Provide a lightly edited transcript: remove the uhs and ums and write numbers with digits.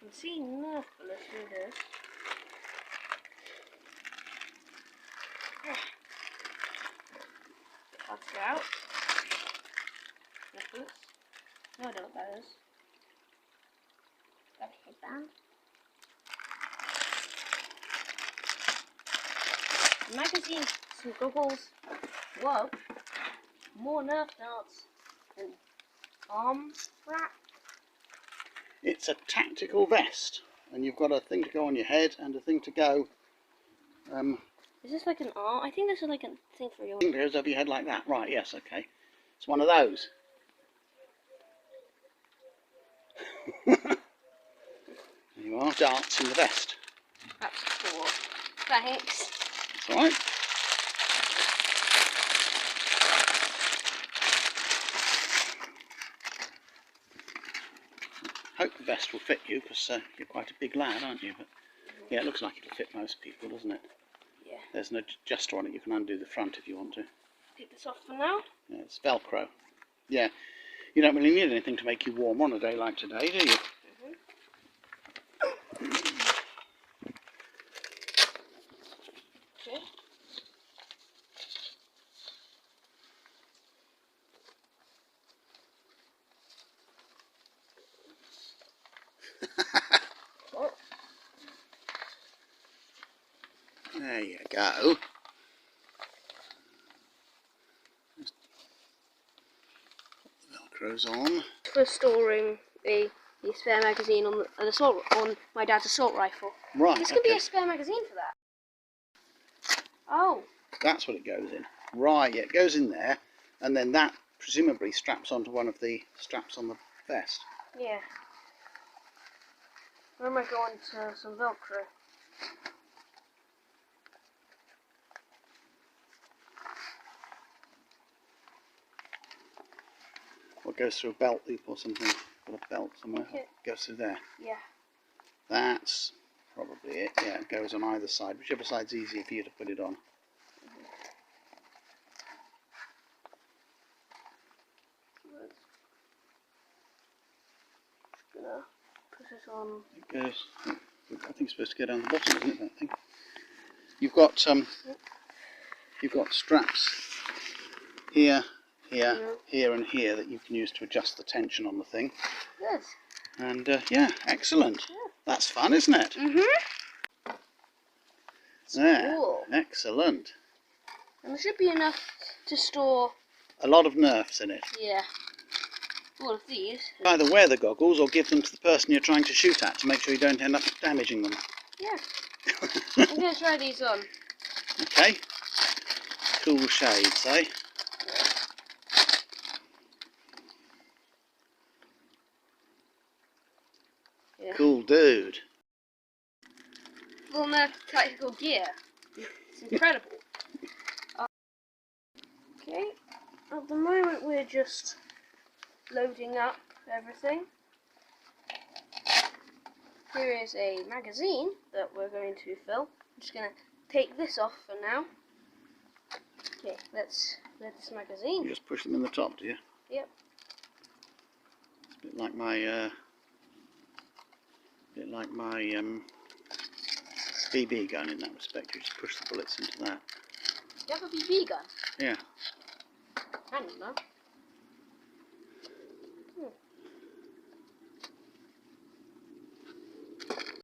can see Nerf bullets through this. Cut it out. Nerf bullets. No, I don't know what that is. Got a headband. Magazine, some goggles. Whoa. More Nerf darts. And arm wrap. It's a tactical vest, and you've got a thing to go on your head and a thing to go. Is this like an arm? I think this is like a thing for your. Thing goes over your head like that. Right? Yes. Okay. It's one of those. There you are, darts in the vest. That's cool. Thanks. That's all right. Hope the vest will fit you, because you're quite a big lad, aren't you? But yeah, it looks like it'll fit most people, doesn't it? Yeah. There's an adjuster on it. You can undo the front if you want to. Take this off for now. Yeah, it's Velcro. Yeah, you don't really need anything to make you warm on a day like today, do you? Okay. There you go. Just put the Velcro's on. For storing the spare magazine on on my dad's assault rifle. Right. This could be a spare magazine for that. Oh. That's what it goes in. Right. Yeah, it goes in there, and then that presumably straps onto one of the straps on the vest. Yeah. Where am I going to some Velcro? Or goes through a belt loop or something. Got a belt somewhere. Okay. Goes through there. Yeah. That's probably it. Yeah, it goes on either side. Whichever side's easier for you to put it on. Gonna put it on. It goes. I think it's supposed to go down the bottom, isn't it? That thing. You've got straps here, here, and here that you can use to adjust the tension on the thing. Good. And yeah, excellent. Yeah. That's fun, isn't it? There. Cool. Excellent. And there should be enough to store. A lot of Nerfs in it. Yeah. All of these. Either wear the goggles or give them to the person you're trying to shoot at to make sure you don't end up damaging them. Yeah. I'm going to try these on. Okay. Cool shades, eh? Yeah. Cool dude. Full Nerf tactical gear. It's incredible. Okay. At the moment we're just loading up everything. Here is a magazine that we're going to fill. I'm just going to take this off for now. Okay, let's this magazine. You just push them in the top, do you? Yep. It's a bit like my BB gun in that respect. You just push the bullets into that. Do you have a BB gun? Yeah. I don't know.